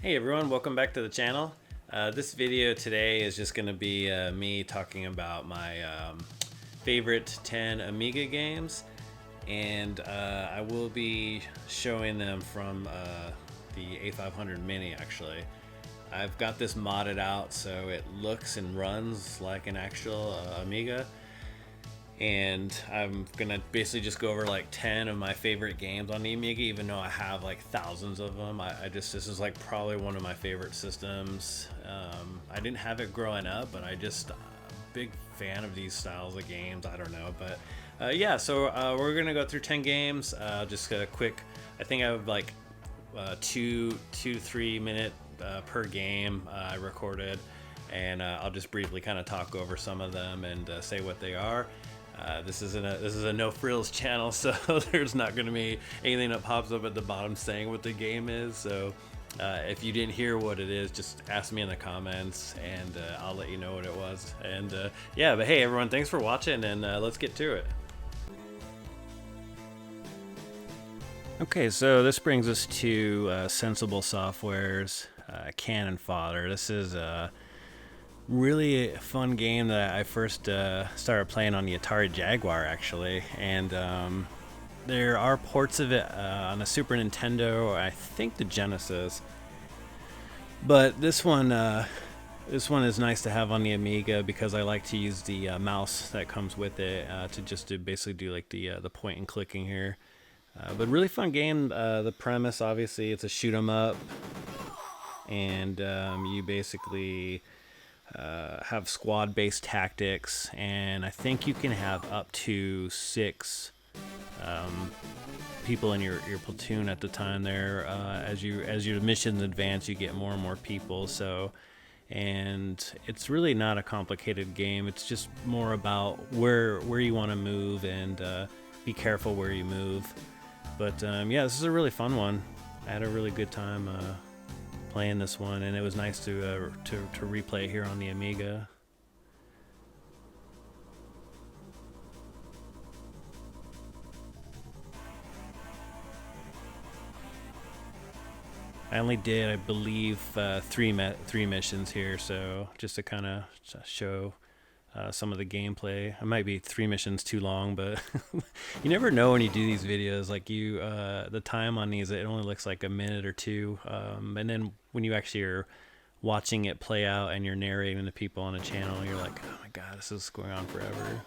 Hey everyone, welcome back to the channel. This video today is just going to be me talking about my favorite 10 Amiga games, and I will be showing them from the A500 Mini actually. I've got this modded out so it looks and runs like an actual Amiga, and I'm gonna basically just go over like 10 of my favorite games on the Amiga, even though I have like thousands of them. This is like probably one of my favorite systems. I didn't have it growing up, but I just big fan of these styles of games. I don't know, but yeah. So we're gonna go through 10 games. Just a quick. I think I have like 2 to 3 minute per game I recorded, and I'll just briefly kind of talk over some of them and say what they are. This is a no frills channel, so there's not going to be anything that pops up at the bottom saying what the game is. So if you didn't hear what it is, just ask me in the comments, and I'll let you know what it was. And yeah, but hey everyone, thanks for watching, and let's get to it. Okay, so this brings us to Sensible Software's Cannon Fodder. This is really fun game that I first started playing on the Atari Jaguar actually, and there are ports of it on the Super Nintendo, or I think the Genesis, but this one is nice to have on the Amiga because I like to use the mouse that comes with it to basically do like the point and clicking here. But really fun game. The premise, obviously, it's a shoot 'em up, and you basically have squad-based tactics, and I think you can have up to 6 people in your platoon at the time. There, as your missions advance, you get more and more people. So, and it's really not a complicated game. It's just more about where you want to move, and be careful where you move. But yeah, this is a really fun one. I had a really good time playing this one, and it was nice to replay it here on the Amiga. I only did, I believe, three missions here, so just to kind of show some of the gameplay. I might be 3 missions too long, but you never know when you do these videos. Like the time on these, it only looks like a minute or two, and then when you actually are watching it play out and you're narrating to people on the channel, you're like, oh my god, this is going on forever.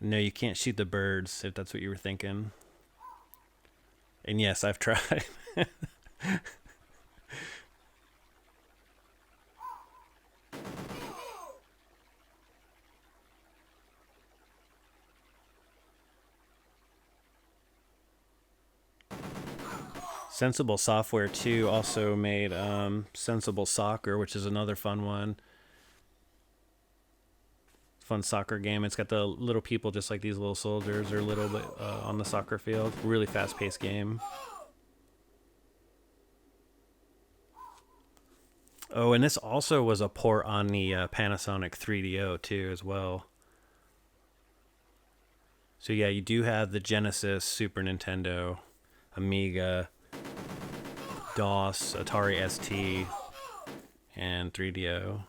No, you can't shoot the birds, if that's what you were thinking. And yes, I've tried. Sensible Software 2 also made Sensible Soccer, which is another fun one. Fun soccer game. It's got the little people just like these little soldiers or little bit on the soccer field. Really fast-paced game. Oh, and this also was a port on the Panasonic 3DO too as well. So yeah, you do have the Genesis, Super Nintendo, Amiga, DOS, Atari ST, and 3DO.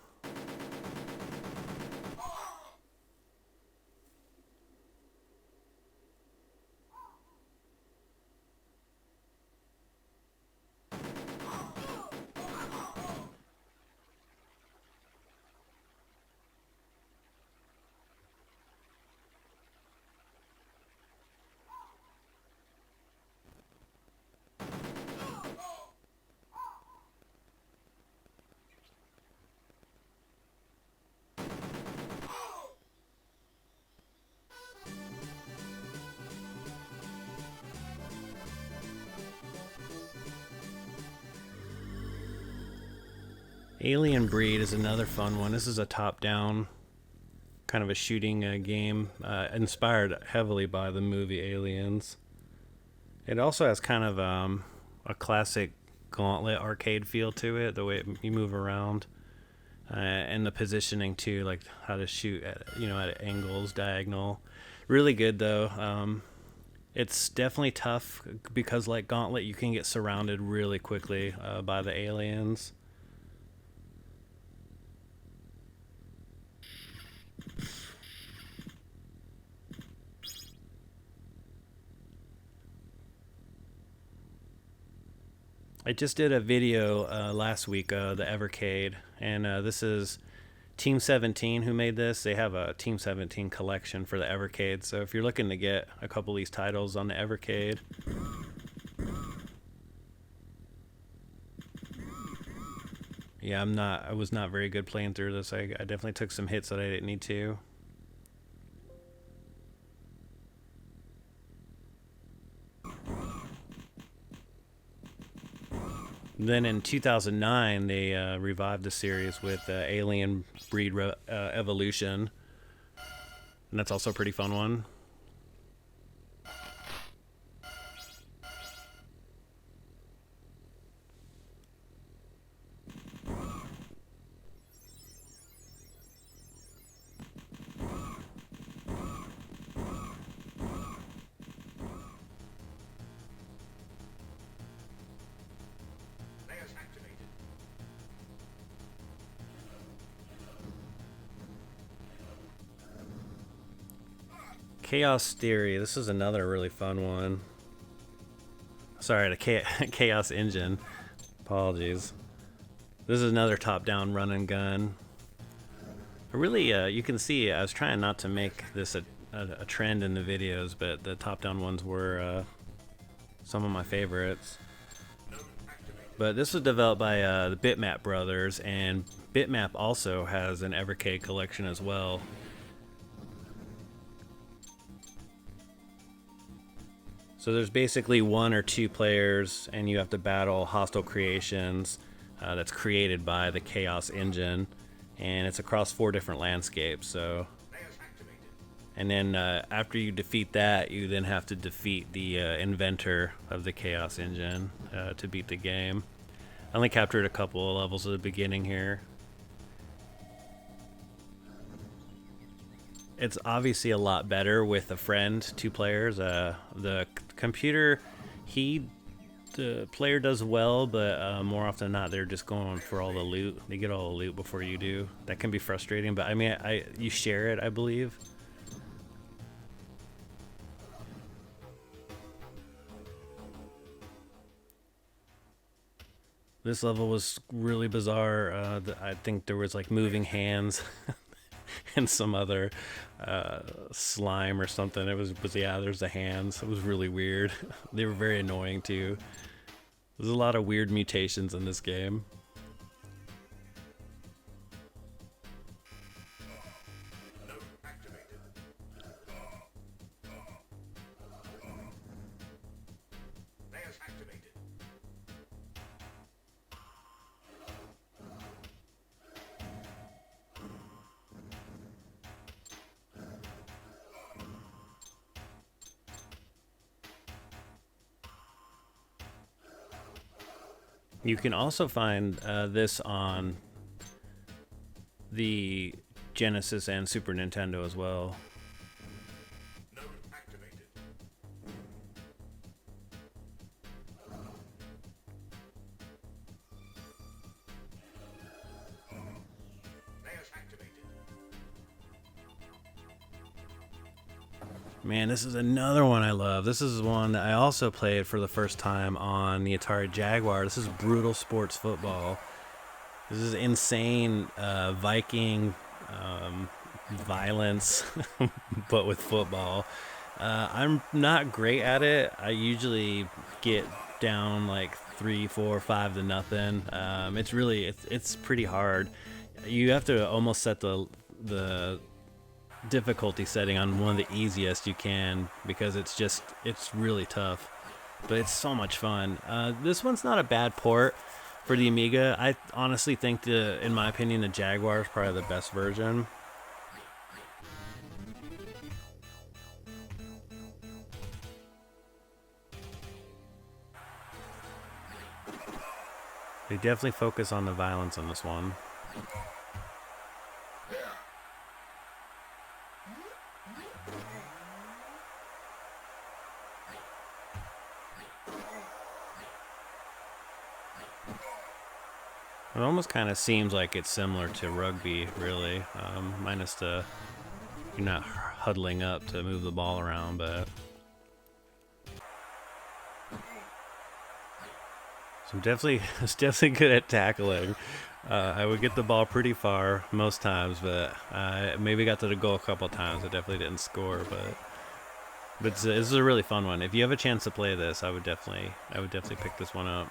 Alien Breed is another fun one. This is a top-down kind of a shooting game, inspired heavily by the movie Aliens. It also has kind of a classic Gauntlet arcade feel to it, the way you move around, and the positioning too, like how to shoot at at angles, diagonal. Really good though. It's definitely tough because, like Gauntlet, you can get surrounded really quickly by the aliens. I just did a video last week, the Evercade, and this is Team 17 who made this. They have a Team 17 collection for the Evercade, so if you're looking to get a couple of these titles on the Evercade. Yeah, I was not very good playing through this. I definitely took some hits that I didn't need to. Then in 2009, they revived the series with Alien Breed Evolution, and that's also a pretty fun one. Chaos Theory. This is another really fun one. Sorry, the Chaos Engine. Apologies. This is another top-down run and gun. Really, you can see I was trying not to make this a trend in the videos, but the top-down ones were some of my favorites. But this was developed by the Bitmap brothers, and Bitmap also has an Evercade collection as well. So there's basically 1 or 2 players, and you have to battle hostile creations that's created by the Chaos Engine, and it's across 4 different landscapes. So, and then after you defeat that, you then have to defeat the inventor of the Chaos Engine to beat the game. I only captured a couple of levels at the beginning here. It's obviously a lot better with a friend, 2 players. The computer, the player does well, but more often than not, they're just going for all the loot. They get all the loot before you do. That can be frustrating, but I mean, you share it, I believe. This level was really bizarre. I think there was like moving hands. And some other slime or something. It was yeah, there's the hands. It was really weird. They were very annoying too. There's a lot of weird mutations in this game. You can also find this on the Genesis and Super Nintendo as well. Man, this is another one I love. This is one that I also played for the first time on the Atari Jaguar. This is Brutal Sports Football. This is insane Viking violence, but with football. I'm not great at it. I usually get down like 3, 4, 5 to nothing. It's pretty hard. You have to almost set the difficulty setting on one of the easiest you can, because it's really tough, but it's so much fun. This one's not a bad port for the Amiga. I honestly think in my opinion, the Jaguar is probably the best version. They definitely focus on the violence on this one. It almost kind of seems like it's similar to rugby, really, minus the you're not huddling up to move the ball around, but so it's definitely good at tackling. I would get the ball pretty far most times, but I maybe got to the goal a couple times. I definitely didn't score, but this is a really fun one. If you have a chance to play this, I would definitely pick this one up.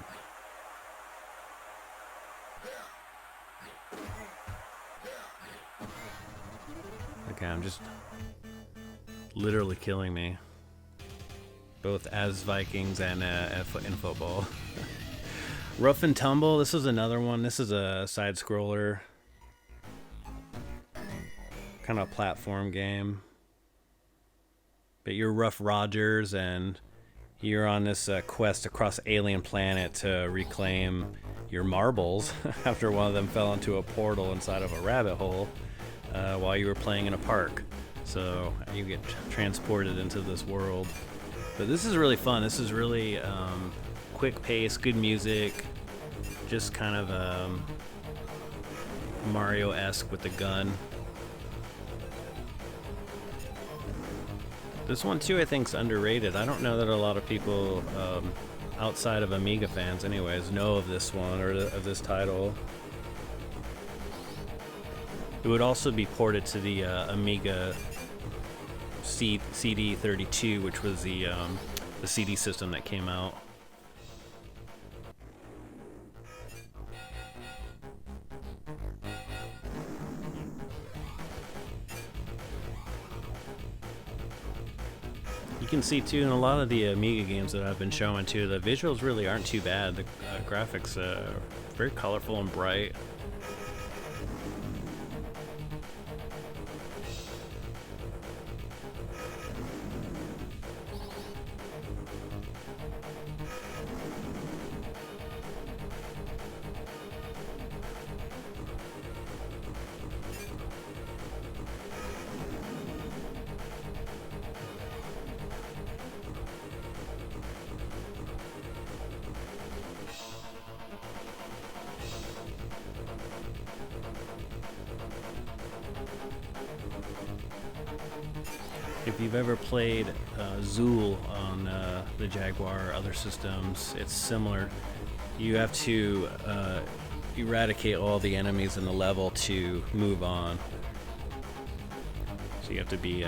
Okay, I'm just literally killing me, both as Vikings and in football. Ruff and Tumble, this is another one. This is a side scroller, kind of platform game. But you're Ruff Rogers, and you're on this quest across alien planet to reclaim your marbles after one of them fell into a portal inside of a rabbit hole while you were playing in a park. So you get transported into this world. But this is really fun. This is really quick pace, good music, just kind of Mario-esque with the gun. This one too, I think, is underrated. I don't know that a lot of people outside of Amiga fans anyways know of this one or of this title. It would also be ported to the Amiga CD32, which was the CD system that came out. You can see too in a lot of the Amiga games that I've been showing too, the visuals really aren't too bad. The graphics are very colorful and bright. If you've ever played Zool on the Jaguar or other systems, it's similar. You have to eradicate all the enemies in the level to move on. So you have to be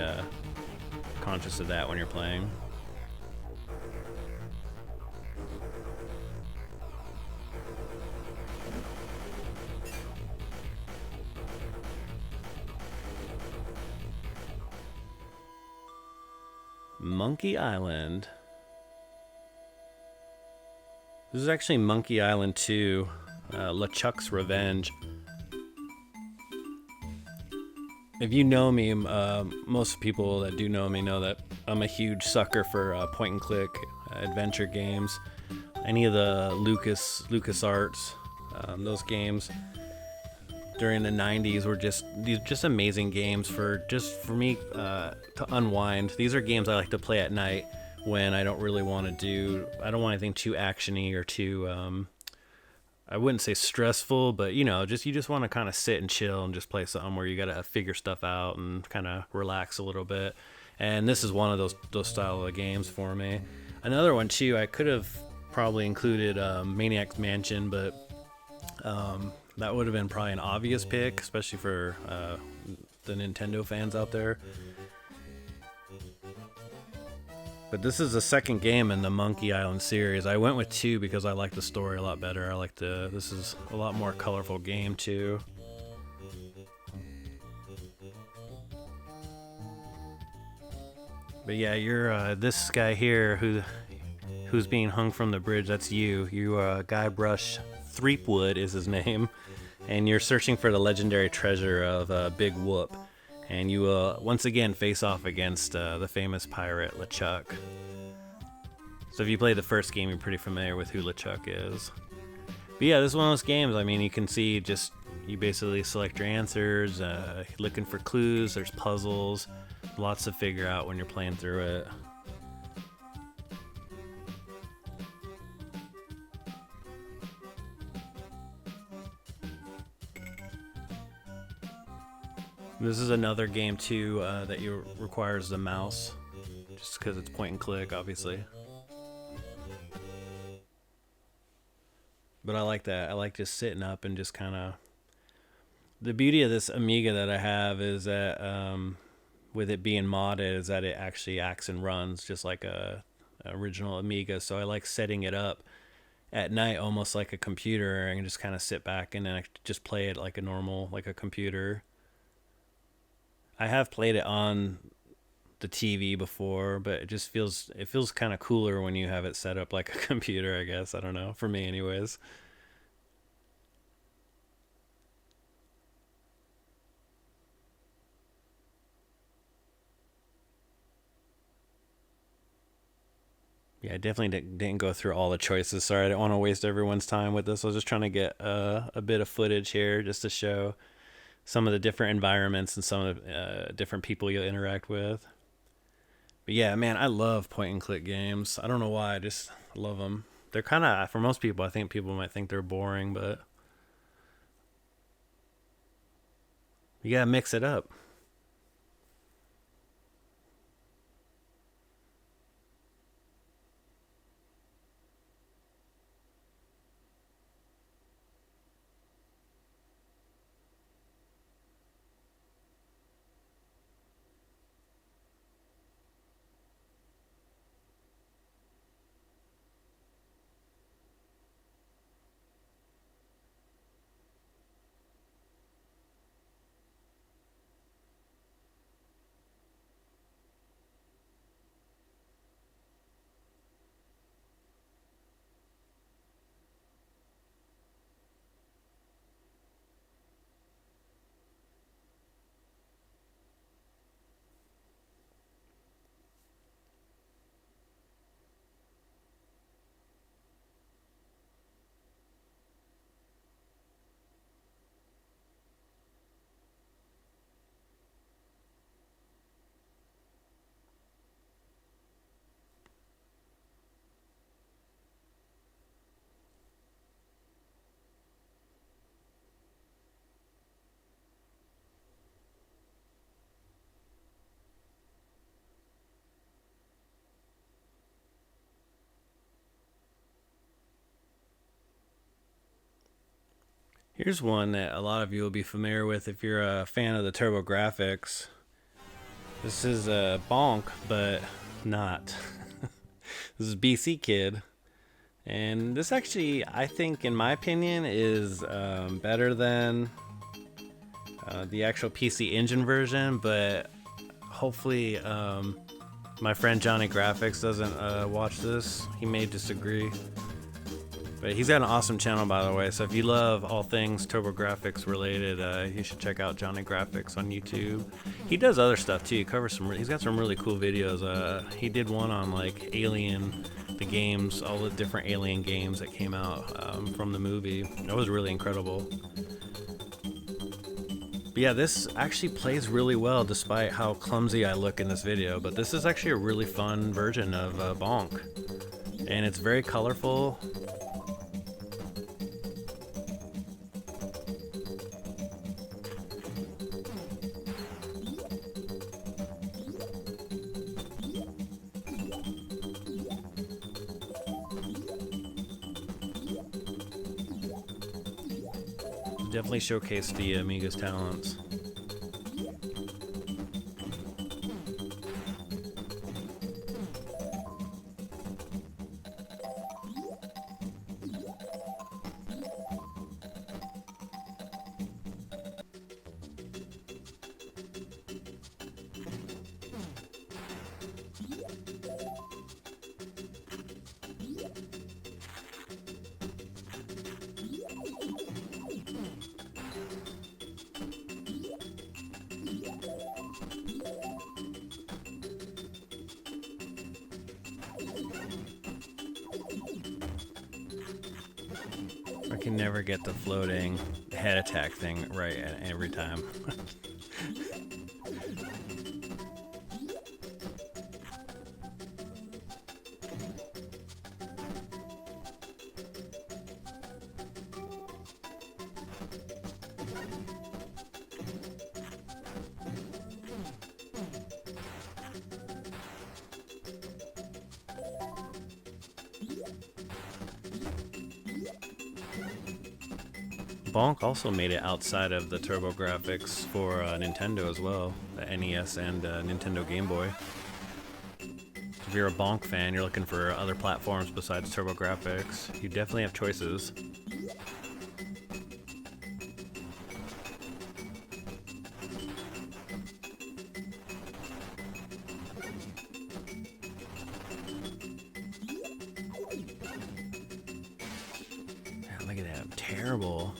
conscious of that when you're playing. Monkey Island. This is actually Monkey Island 2, LeChuck's Revenge. If you know me, most people that do know me know that I'm a huge sucker for point and click adventure games. Any of the LucasArts, those games during the 90s were just amazing games for me to unwind. These are games I like to play at night when I don't really want to I don't want anything too actiony or too I wouldn't say stressful, but you just want to kind of sit and chill and just play something where you got to figure stuff out and kind of relax a little bit. And this is one of those style of games for me. Another one too, I could have probably included Maniac's Mansion, but that would have been probably an obvious pick, especially for the Nintendo fans out there. But this is the second game in the Monkey Island series. I went with 2 because I like the story a lot better. This is a lot more colorful game too. But yeah, you're this guy here who's being hung from the bridge. That's you. Guybrush Threepwood is his name, and you're searching for the legendary treasure of Big Whoop. And you once again face off against the famous pirate LeChuck. So if you played the first game, you're pretty familiar with who LeChuck is. But yeah, this is one of those games. I mean, you can see you basically select your answers, looking for clues. There's puzzles, lots to figure out when you're playing through it. This is another game too that requires the mouse, just because it's point and click, obviously. But I like that. I like just sitting up and just kind of. The beauty of this Amiga that I have is that, with it being modded, is that it actually acts and runs just like a original Amiga. So I like setting it up at night, almost like a computer. I can just kind of sit back and then I just play it like a normal, like a computer. I have played it on the TV before, but it feels kind of cooler when you have it set up like a computer, I guess. I don't know, for me anyways. Yeah, I definitely didn't go through all the choices. Sorry, I didn't want to waste everyone's time with this. I was just trying to get a bit of footage here just to show some of the different environments and some of the different people you'll interact with. But yeah, man, I love point and click games. I don't know why, I just love them. They're kind of, for most people, I think people might think they're boring, but you gotta mix it up. Here's one that a lot of you will be familiar with if you're a fan of the Turbo Graphics. This is a Bonk, but not. This is BC Kid. And this actually, I think, in my opinion, is better than the actual PC Engine version, but hopefully my friend Johnny Graphics doesn't watch this. He may disagree. But he's got an awesome channel, by the way, so if you love all things TurboGrafx related, you should check out Johnny Graphics on YouTube. He does other stuff too. He's got some really cool videos. He did one on like Alien, the games, all the different Alien games that came out from the movie. That was really incredible. But yeah, this actually plays really well despite how clumsy I look in this video. But this is actually a really fun version of Bonk. And it's very colorful. Definitely showcased the Amiga's talents. I can never get the floating head attack thing right every time. Bonk also made it outside of the TurboGrafx for Nintendo as well, the NES and Nintendo Game Boy. If you're a Bonk fan, you're looking for other platforms besides TurboGrafx, you definitely have choices. Man, look at that, terrible.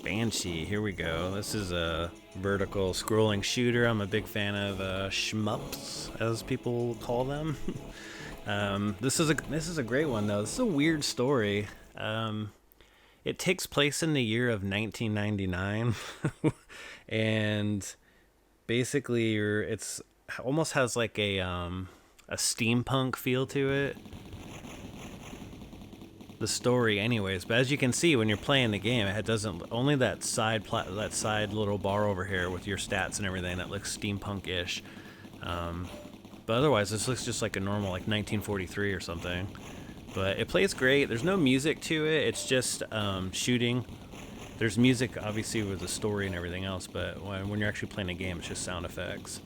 Banshee, here we go. This is a vertical scrolling shooter. I'm a big fan of shmups, as people call them. This is a great one though. This is a weird story. It takes place in the year of 1999, and basically it's almost has like a steampunk feel to it. The story anyways, but as you can see when you're playing the game, it doesn't only that side little bar over here with your stats and everything that looks steampunk-ish, but otherwise this looks just like a normal like 1943 or something. But it plays great. There's no music to it, it's just shooting. There's music obviously with the story and everything else, but when you're actually playing a game, it's just sound effects.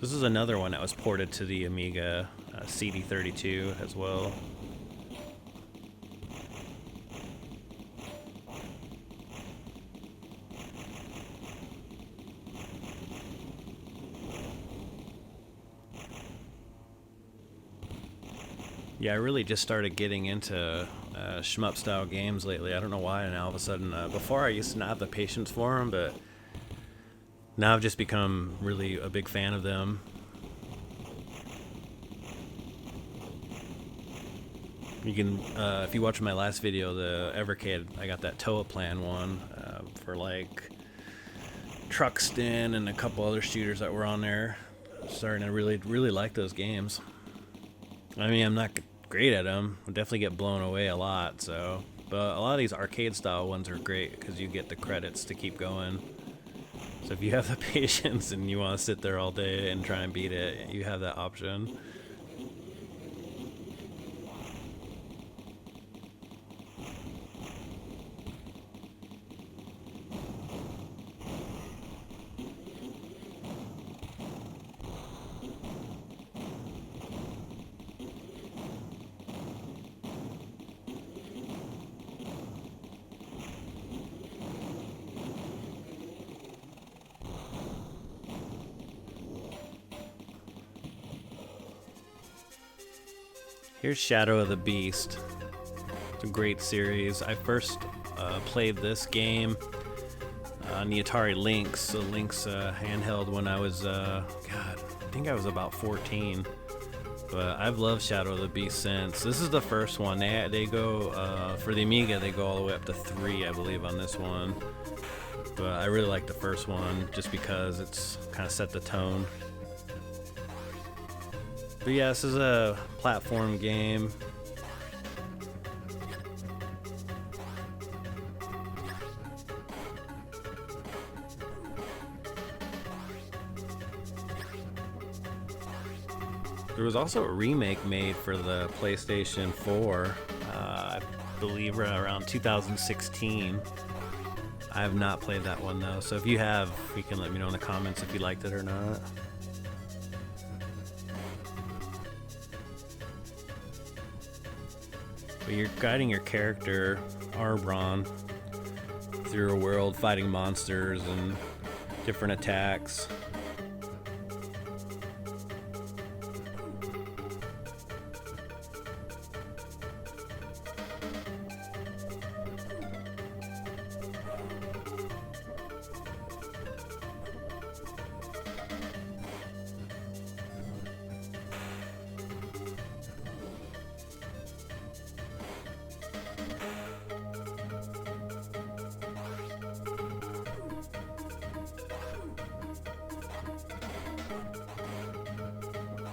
This is another one that was ported to the Amiga CD32 as well. Yeah, I really just started getting into shmup style games lately. I don't know why, and all of a sudden, before I used to not have the patience for them, but now I've just become really a big fan of them. You can, if you watch my last video, the Evercade, I got that Toa Plan one for like Truxton and a couple other shooters that were on there. Starting to really like those games. I mean, I'm not great at them. I definitely get blown away a lot. So, but a lot of these arcade style ones are great because you get the credits to keep going. So if you have the patience and you want to sit there all day and try and beat it, you have that option. Here's Shadow of the Beast. It's a great series. I first played this game on the Atari Lynx, the Lynx handheld when I was, God, I think I was about 14. But I've loved Shadow of the Beast since. This is the first one. They go, for the Amiga, they go all the way up to 3, I believe, on this one. But I really like the first one just because it's kind of set the tone. But yeah, this is a platform game. There was also a remake made for the PlayStation 4, I believe around 2016. I have not played that one though, so if you have, you can let me know in the comments if you liked it or not. But you're guiding your character, Arbron, through a world fighting monsters and different attacks.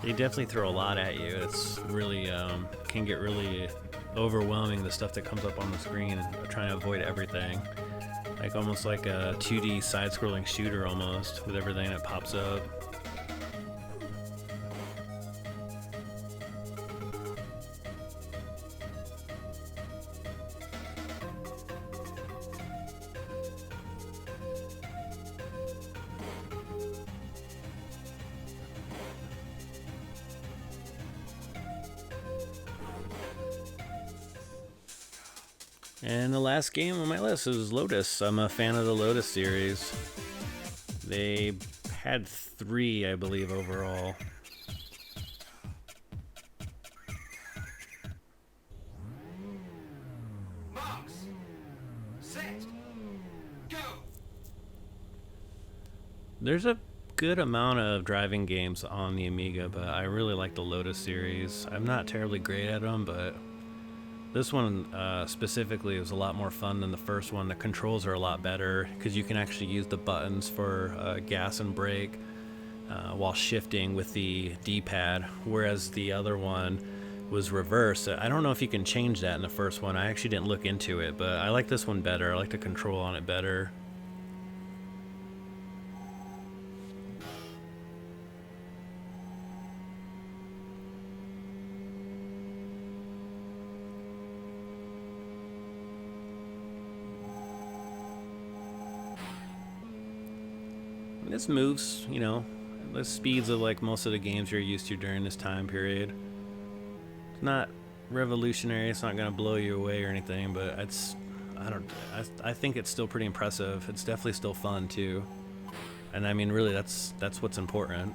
They definitely throw a lot at you. It's really can get really overwhelming, the stuff that comes up on the screen, and trying to avoid everything. Like almost like a 2D side-scrolling shooter almost, with everything that pops up. And the last game on my list is Lotus. I'm a fan of the Lotus series. They had 3, I believe, overall. Box. Set. Go. There's a good amount of driving games on the Amiga, but I really like the Lotus series. I'm not terribly great at them, but this one specifically is a lot more fun than the first one. The controls are a lot better because you can actually use the buttons for gas and brake while shifting with the D-pad, whereas the other one was reversed. I don't know if you can change that in the first one. I actually didn't look into it, but I like this one better. I like the control on it better. This moves, you know, the speeds of like most of the games you're used to during this time period. It's not revolutionary, it's not gonna blow you away or anything, but I think it's still pretty impressive. It's definitely still fun too. And I mean, really, that's what's important.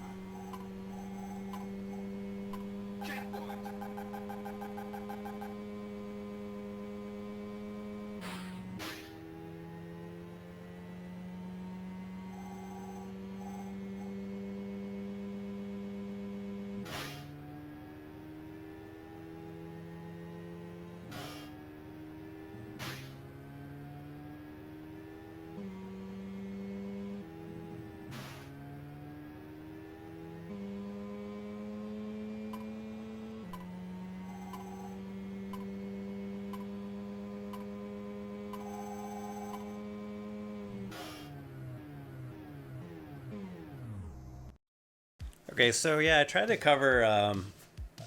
Okay, so yeah, I tried to cover,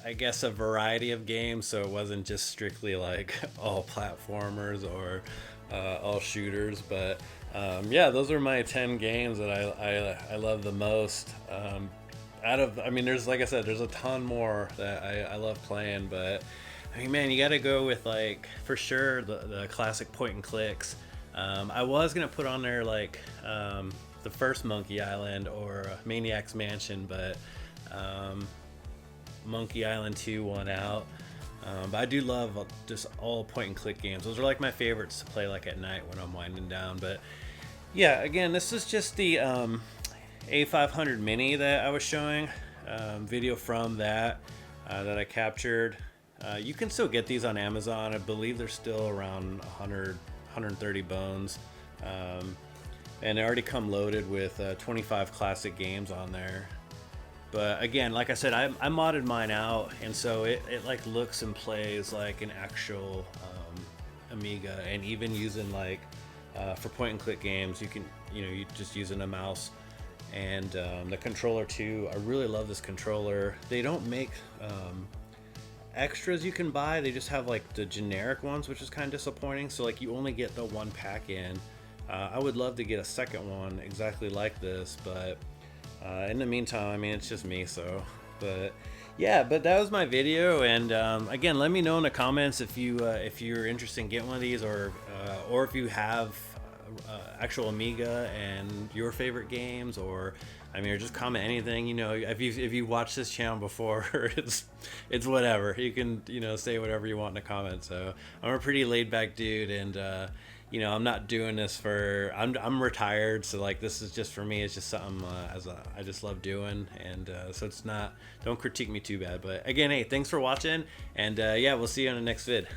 I guess, a variety of games, so it wasn't just strictly like all platformers or all shooters. But yeah, those are my 10 games that I love the most. I mean, there's, like I said, there's a ton more that I love playing, but I mean, man, you got to go with, like, for sure the classic point and clicks. I was gonna put on there like the first Monkey Island or Maniac's Mansion, but Monkey Island 2 won out. But I do love just all point and click games. Those are like my favorites to play like at night when I'm winding down. But yeah, again, this is just the A500 Mini that I was showing. Video from that that I captured. You can still get these on Amazon. I believe they're still around 130 bones. And they already come loaded with 25 classic games on there. But again, like I said, I modded mine out, and so it like looks and plays like an actual Amiga. And even using like for point and click games, you just using a mouse and the controller too. I really love this controller. They don't make extras you can buy. They just have like the generic ones, which is kind of disappointing. So like you only get the one pack in. I would love to get a second one exactly like this, but in the meantime, I mean, it's just me, so. But yeah, but that was my video, and again, let me know in the comments if you're interested in getting one of these, or if you have actual Amiga and your favorite games, or I mean, or just comment anything. You know, if you watched this channel before, it's whatever. You can say whatever you want in the comments. So I'm a pretty laid back dude, and I'm not doing this for. I'm retired, so like this is just for me. It's just something I just love doing, and so it's not. Don't critique me too bad. But again, hey, thanks for watching, and yeah, we'll see you on the next vid.